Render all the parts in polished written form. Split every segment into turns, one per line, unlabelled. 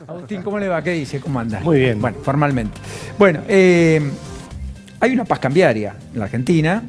Agustín, ¿cómo le va? ¿Qué dice? ¿Cómo anda?
Muy bien.
Bueno, formalmente. Bueno, hay una paz cambiaria en la Argentina.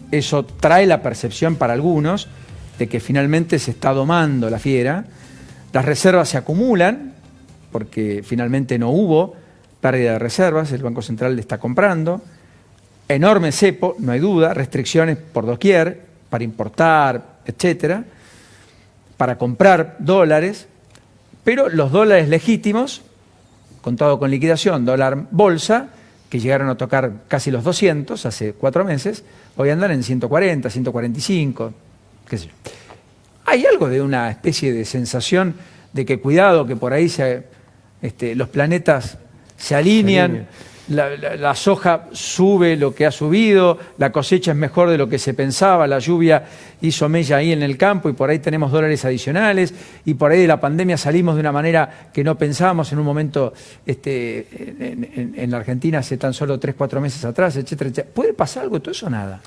Eso trae la percepción para algunos de que finalmente se está domando la fiera. Las reservas se acumulan porque finalmente no hubo pérdida de reservas. El Banco Central le está comprando. Enorme cepo, no hay duda. Restricciones por doquier para importar, etcétera, para comprar dólares. Pero los dólares legítimos, contado con liquidación, dólar bolsa, que llegaron a tocar casi los 200 hace 4 meses, hoy andan en 140, 145, qué sé yo. Hay algo de una especie de sensación de que cuidado, que por ahí los planetas se alinean, la soja sube lo que ha subido, la cosecha es mejor de lo que se pensaba, la lluvia hizo mella ahí en el campo y por ahí tenemos dólares adicionales y por ahí de la pandemia salimos de una manera que no pensábamos en un momento en la Argentina hace tan solo 3, 4 meses atrás, etcétera, etcétera. ¿Puede pasar algo de todo eso o nada?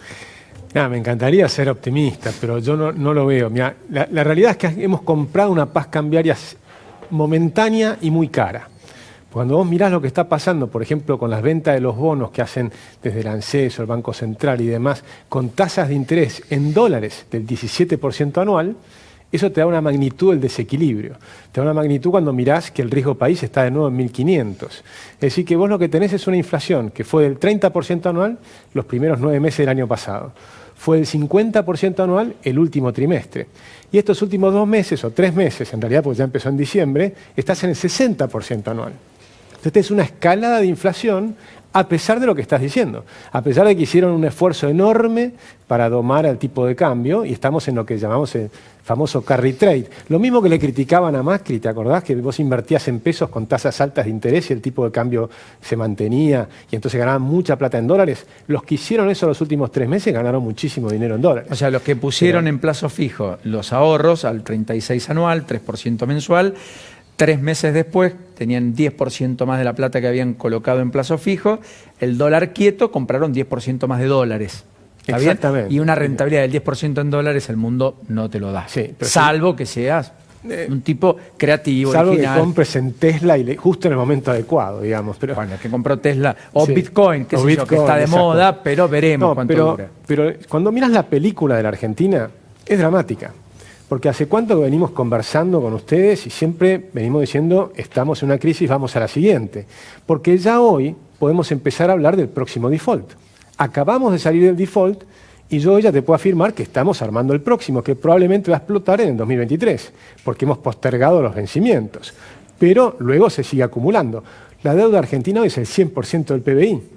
Me encantaría ser optimista, pero yo no lo veo. Mirá, la realidad es que hemos comprado una paz cambiaria momentánea y muy cara. Cuando vos mirás lo que está pasando, por ejemplo, con las ventas de los bonos que hacen desde el ANSES, el Banco Central y demás, con tasas de interés en dólares del 17% anual, eso te da una magnitud del desequilibrio. Te da una magnitud cuando mirás que el riesgo país está de nuevo en 1.500. Es decir, que vos lo que tenés es una inflación que fue del 30% anual los primeros 9 meses del año pasado. Fue del 50% anual el último trimestre. Y estos últimos 2 meses o 3 meses, en realidad porque ya empezó en diciembre, estás en el 60% anual. Entonces es una escalada de inflación a pesar de lo que estás diciendo, a pesar de que hicieron un esfuerzo enorme para domar al tipo de cambio y estamos en lo que llamamos el famoso carry trade. Lo mismo que le criticaban a Macri, ¿te acordás? Que vos invertías en pesos con tasas altas de interés y el tipo de cambio se mantenía y entonces ganaban mucha plata en dólares. Los que hicieron eso los últimos 3 meses ganaron muchísimo dinero en dólares.
O sea, los que pusieron en plazo fijo los ahorros al 36 anual, 3% mensual, 3 meses después tenían 10% más de la plata que habían colocado en plazo fijo, el dólar quieto compraron 10% más de dólares. ¿Está
Exactamente.
bien? Y una rentabilidad del 10% en dólares el mundo no te lo da.
Sí,
salvo que seas un tipo creativo,
salvo
original.
que compres en Tesla y justo en el momento adecuado, digamos. Pero,
bueno, que compró Tesla o
sí,
Bitcoin, que está de moda, pero veremos cuánto dura.
Pero cuando miras la película de la Argentina, es dramática. Porque hace cuánto que venimos conversando con ustedes y siempre venimos diciendo estamos en una crisis, vamos a la siguiente. Porque ya hoy podemos empezar a hablar del próximo default. Acabamos de salir del default y yo ya te puedo afirmar que estamos armando el próximo, que probablemente va a explotar en el 2023, porque hemos postergado los vencimientos. Pero luego se sigue acumulando. La deuda argentina hoy es el 100% del PBI.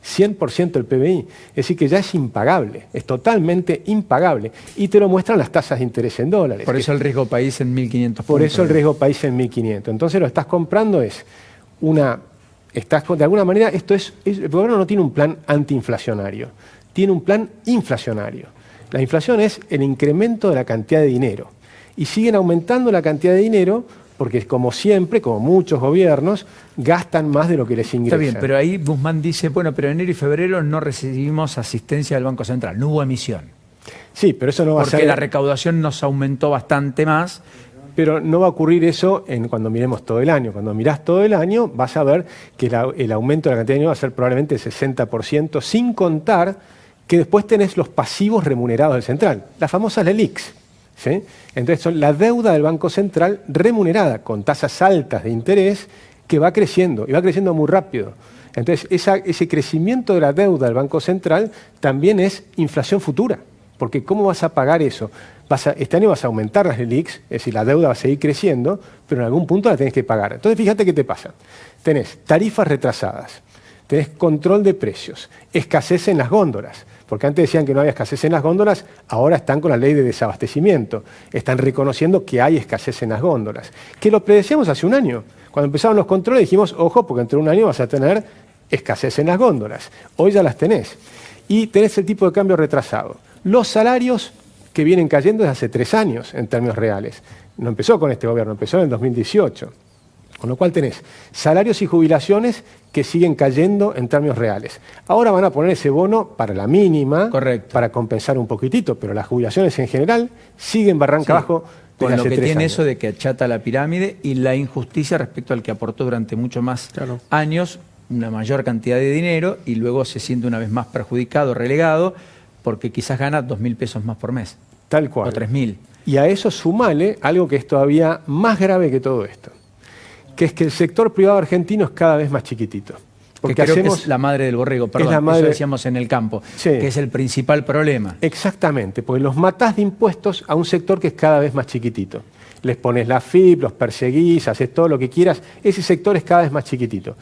100% del PBI, es decir que ya es impagable, es totalmente impagable y te lo muestran las tasas de interés en dólares.
Por eso el riesgo país en 1.500 puntos.
Por eso el riesgo país en 1.500. Entonces lo estás comprando de alguna manera, el gobierno no tiene un plan antiinflacionario, tiene un plan inflacionario. La inflación es el incremento de la cantidad de dinero y siguen aumentando la cantidad de dinero porque como siempre, como muchos gobiernos, gastan más de lo que les ingresa.
Está bien, pero ahí Guzmán dice, bueno, pero en enero y febrero no recibimos asistencia del Banco Central, no hubo emisión.
Sí, pero eso no va a ser...
Porque la recaudación nos aumentó bastante más.
Pero no va a ocurrir eso cuando miremos todo el año. Cuando mirás todo el año vas a ver que el aumento de la cantidad de dinero va a ser probablemente el 60%, sin contar que después tenés los pasivos remunerados del central, las famosas LELIQs. ¿Sí? Entonces son la deuda del Banco Central remunerada con tasas altas de interés que va creciendo y va creciendo muy rápido. Entonces ese crecimiento de la deuda del Banco Central también es inflación futura, porque ¿cómo vas a pagar eso? Este año vas a aumentar las LELIQs, es decir, la deuda va a seguir creciendo, pero en algún punto la tenés que pagar. Entonces fíjate qué te pasa. Tenés tarifas retrasadas, tenés control de precios, escasez en las góndolas. Porque antes decían que no había escasez en las góndolas, ahora están con la ley de desabastecimiento. Están reconociendo que hay escasez en las góndolas. Que lo predecíamos hace un año. Cuando empezaron los controles dijimos, ojo, porque dentro de un año vas a tener escasez en las góndolas. Hoy ya las tenés. Y tenés el tipo de cambio retrasado. Los salarios que vienen cayendo desde hace 3 años en términos reales. No empezó con este gobierno, empezó en el 2018. Con lo cual tenés salarios y jubilaciones que siguen cayendo en términos reales. Ahora van a poner ese bono para la mínima,
correcto,
para compensar un poquitito, pero las jubilaciones en general siguen barranca abajo
Con
desde
lo
hace
que
3
tiene
años.
eso de que achata la pirámide y la injusticia respecto al que aportó durante mucho más
Claro.
años una mayor cantidad de dinero y luego se siente una vez más perjudicado, relegado, porque quizás gana 2.000 pesos más por mes.
Tal cual.
O 3.000.
Y a eso sumale algo que es todavía más grave que todo esto, que es que el sector privado argentino es cada vez más chiquitito.
Que creo que es la madre del borrego, perdón,
la madre-
eso decíamos en el campo,
Sí.
que es el principal problema.
Exactamente, porque los matás de impuestos a un sector que es cada vez más chiquitito. Les pones la FIP, los perseguís, haces todo lo que quieras, ese sector es cada vez más chiquitito.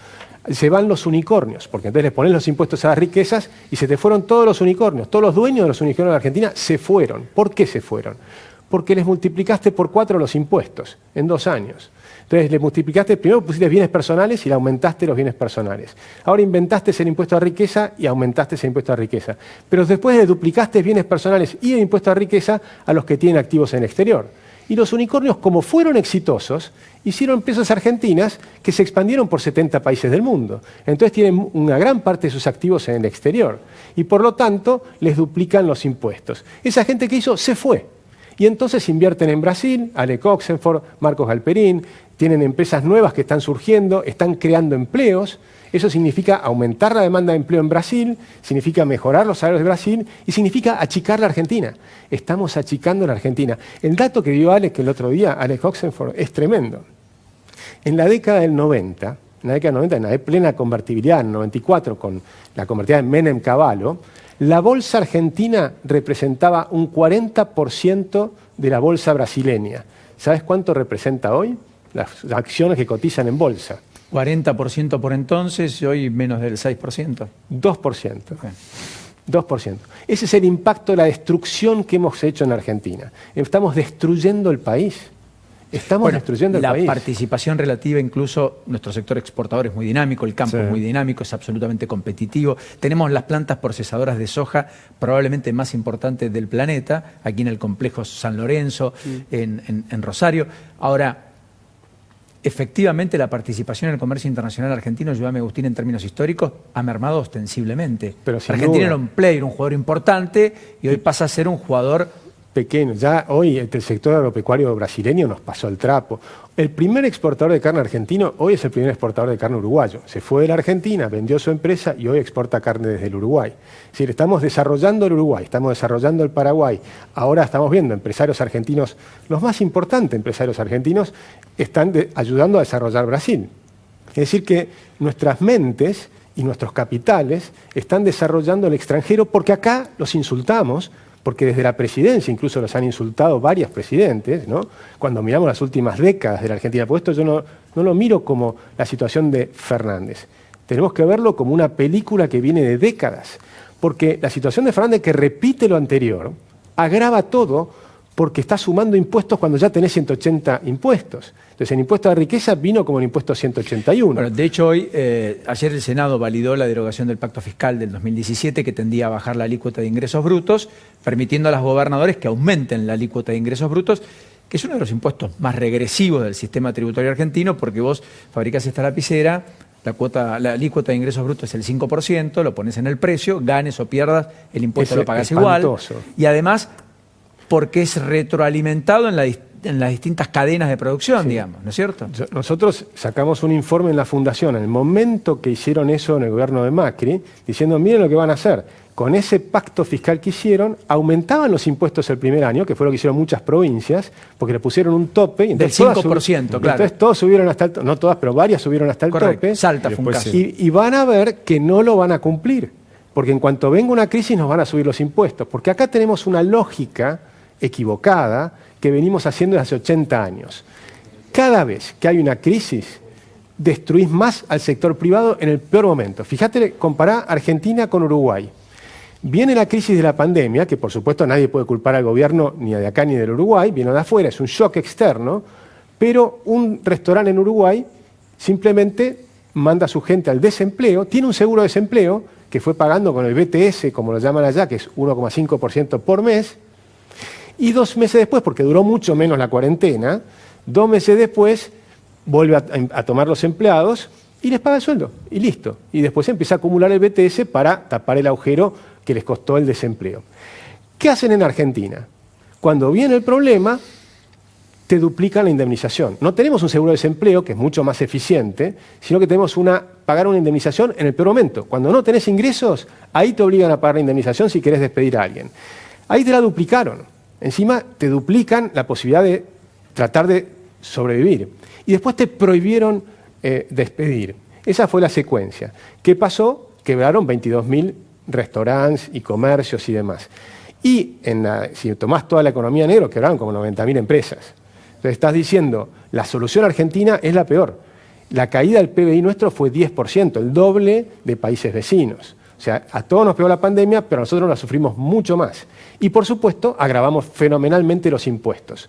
Se van los unicornios, porque entonces les pones los impuestos a las riquezas y se te fueron todos los unicornios. Todos los dueños de los unicornios de Argentina se fueron. ¿Por qué se fueron? Porque les multiplicaste por 4 los impuestos en 2 años. Entonces le multiplicaste, primero pusiste bienes personales y le aumentaste los bienes personales. Ahora inventaste el impuesto a riqueza y aumentaste ese impuesto a riqueza. Pero después le duplicaste bienes personales y el impuesto a riqueza a los que tienen activos en el exterior. Y los unicornios, como fueron exitosos, hicieron empresas argentinas que se expandieron por 70 países del mundo. Entonces tienen una gran parte de sus activos en el exterior. Y por lo tanto les duplican los impuestos. Esa gente que hizo se fue. Y entonces invierten en Brasil, Alec Oxenford, Marcos Galperín, tienen empresas nuevas que están surgiendo, están creando empleos. Eso significa aumentar la demanda de empleo en Brasil, significa mejorar los salarios de Brasil y significa achicar la Argentina. Estamos achicando la Argentina. El dato que dio Alec el otro día, Alec Oxenford, es tremendo. En la década del 90, en la plena convertibilidad, en el 94, con la convertibilidad en Menem-Cavallo, la bolsa argentina representaba un 40% de la bolsa brasileña. ¿Sabes cuánto representa hoy? Las acciones que cotizan en bolsa.
40% por entonces y hoy menos del 6%.
2%.
Okay.
2%. Ese es el impacto de la destrucción que hemos hecho en Argentina. Estamos destruyendo el país. Estamos destruyendo el país.
La participación relativa, incluso nuestro sector exportador es muy dinámico, el campo es muy dinámico, es absolutamente competitivo. Tenemos las plantas procesadoras de soja probablemente más importantes del planeta, aquí en el complejo San Lorenzo, en Rosario. Ahora, efectivamente la participación en el comercio internacional argentino, ayúdame Agustín, en términos históricos, ha mermado ostensiblemente.
Pero sin
Argentina
duda.
era un player, un jugador importante, y hoy pasa a ser un jugador
Pequeño. Ya hoy el sector agropecuario brasileño nos pasó el trapo. El primer exportador de carne argentino hoy es el primer exportador de carne uruguayo. Se fue de la Argentina, vendió su empresa y hoy exporta carne desde el Uruguay. Es decir, estamos desarrollando el Uruguay, estamos desarrollando el Paraguay. Ahora estamos viendo empresarios argentinos, los más importantes empresarios argentinos, están ayudando a desarrollar Brasil. Es decir, que nuestras mentes y nuestros capitales están desarrollando el extranjero porque acá los insultamos, porque desde la presidencia incluso los han insultado varios presidentes, ¿no? Cuando miramos las últimas décadas de la Argentina, por esto yo no lo miro como la situación de Fernández. Tenemos que verlo como una película que viene de décadas, porque la situación de Fernández, que repite lo anterior, agrava todo porque está sumando impuestos cuando ya tenés 180 impuestos. Entonces el impuesto de riqueza vino como el impuesto 181.
Bueno, de hecho, ayer el Senado validó la derogación del Pacto Fiscal del 2017 que tendía a bajar la alícuota de ingresos brutos, permitiendo a los gobernadores que aumenten la alícuota de ingresos brutos, que es uno de los impuestos más regresivos del sistema tributario argentino, porque vos fabricás esta lapicera, la alícuota de ingresos brutos es el 5%, lo pones en el precio, ganes o pierdas, el impuesto lo pagás igual. Y además, porque es retroalimentado en las distintas cadenas de producción, digamos, ¿no es cierto?
Nosotros sacamos un informe en la Fundación, en el momento que hicieron eso en el gobierno de Macri, diciendo, miren lo que van a hacer. Con ese pacto fiscal que hicieron, aumentaban los impuestos el primer año, que fue lo que hicieron muchas provincias, porque le pusieron un tope. Y entonces
del 5%, claro.
Entonces todos subieron hasta el tope, no todas, pero varias subieron hasta el tope.
Salta fue un caso.
Y van a ver que no lo van a cumplir, porque en cuanto venga una crisis nos van a subir los impuestos, porque acá tenemos una lógica equivocada que venimos haciendo desde hace 80 años. Cada vez que hay una crisis, destruís más al sector privado en el peor momento. Fíjate, compará Argentina con Uruguay. Viene la crisis de la pandemia, que por supuesto nadie puede culpar al gobierno ni de acá ni del Uruguay, viene de afuera, es un shock externo, pero un restaurante en Uruguay simplemente manda a su gente al desempleo, tiene un seguro de desempleo que fue pagando con el BTS, como lo llaman allá, que es 1,5% por mes, y 2 meses después, porque duró mucho menos la cuarentena, 2 meses después vuelve a tomar los empleados y les paga el sueldo, y listo. Y después empieza a acumular el BTS para tapar el agujero que les costó el desempleo. ¿Qué hacen en Argentina? Cuando viene el problema, te duplican la indemnización. No tenemos un seguro de desempleo, que es mucho más eficiente, sino que tenemos pagar una indemnización en el peor momento. Cuando no tenés ingresos, ahí te obligan a pagar la indemnización si querés despedir a alguien. Ahí te la duplicaron. Encima te duplican la posibilidad de tratar de sobrevivir. Y después te prohibieron despedir. Esa fue la secuencia. ¿Qué pasó? Quebraron 22.000 restaurantes y comercios y demás. Y si tomás toda la economía negra, quebraron como 90.000 empresas. Entonces estás diciendo, la solución argentina es la peor. La caída del PBI nuestro fue 10%, el doble de países vecinos. O sea, a todos nos pegó la pandemia, pero nosotros la sufrimos mucho más. Y por supuesto, agravamos fenomenalmente los impuestos.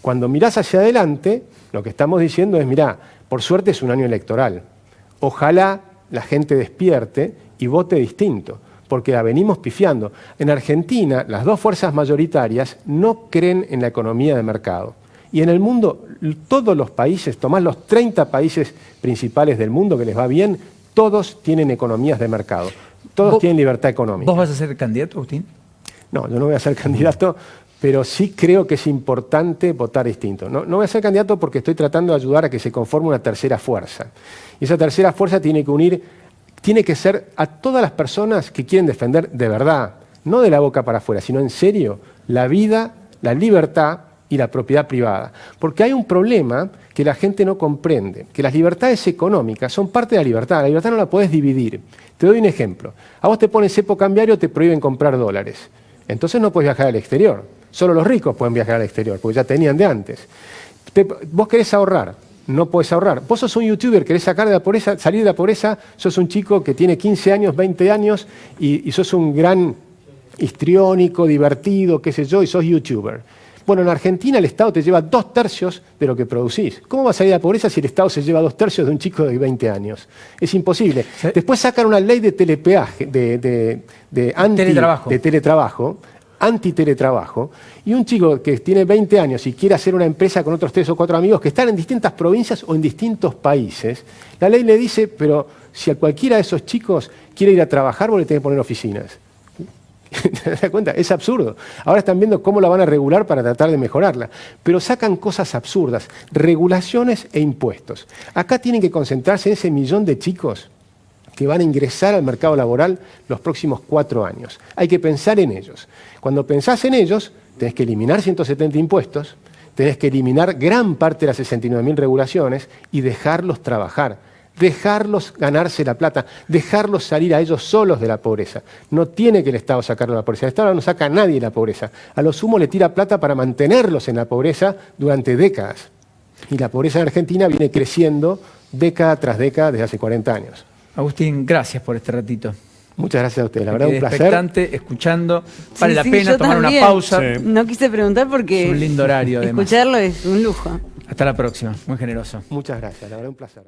Cuando mirás hacia adelante, lo que estamos diciendo es, mirá, por suerte es un año electoral. Ojalá la gente despierte y vote distinto, porque la venimos pifiando. En Argentina, las dos fuerzas mayoritarias no creen en la economía de mercado. Y en el mundo, todos los países, tomás los 30 países principales del mundo que les va bien, todos tienen economías de mercado. Todos tienen libertad económica.
¿Vos vas a ser candidato, Agustín?
No, yo no voy a ser candidato, pero sí creo que es importante votar distinto. No voy a ser candidato porque estoy tratando de ayudar a que se conforme una tercera fuerza. Y esa tercera fuerza tiene que ser a todas las personas que quieren defender de verdad, no de la boca para afuera, sino en serio, la vida, la libertad y la propiedad privada. Porque hay un problema que la gente no comprende, que las libertades económicas son parte de la libertad no la podés dividir. Te doy un ejemplo. A vos te ponen cepo cambiario, te prohíben comprar dólares. Entonces no podés viajar al exterior. Solo los ricos pueden viajar al exterior, porque ya tenían de antes. Vos querés ahorrar, no podés ahorrar. Vos sos un youtuber, querés salir de la pobreza, sos un chico que tiene 15 años, 20 años y sos un gran histriónico, divertido, qué sé yo, y sos youtuber. Bueno, en Argentina el Estado te lleva 2/3 de lo que producís. ¿Cómo vas a salir de la pobreza si el Estado se lleva 2/3 de un chico de 20 años? Es imposible. ¿Sí? Después sacan una ley de telepeaje, de teletrabajo, anti-teletrabajo, y un chico que tiene 20 años y quiere hacer una empresa con otros 3 o 4 amigos que están en distintas provincias o en distintos países, la ley le dice, pero si a cualquiera de esos chicos quiere ir a trabajar, vos le tenés que poner oficinas. ¿Te das cuenta? Es absurdo. Ahora están viendo cómo la van a regular para tratar de mejorarla. Pero sacan cosas absurdas, regulaciones e impuestos. Acá tienen que concentrarse en ese millón de chicos que van a ingresar al mercado laboral los próximos 4 años. Hay que pensar en ellos. Cuando pensás en ellos, tenés que eliminar 170 impuestos, tenés que eliminar gran parte de las 69.000 regulaciones y dejarlos trabajar. Dejarlos ganarse la plata, dejarlos salir a ellos solos de la pobreza. No tiene que el Estado sacarlos de la pobreza. El Estado no saca a nadie de la pobreza. A lo sumo le tira plata para mantenerlos en la pobreza durante décadas. Y la pobreza en Argentina viene creciendo década tras década desde hace 40 años.
Agustín, gracias por este ratito.
Muchas gracias a ustedes, la verdad un placer.
Expectante, escuchando. Vale la pena
yo
tomar
también.
una pausa.
Sí. No quise preguntar porque
es un lindo horario, además.
Escucharlo es un lujo.
Hasta la próxima, muy generoso.
Muchas gracias, la verdad un placer.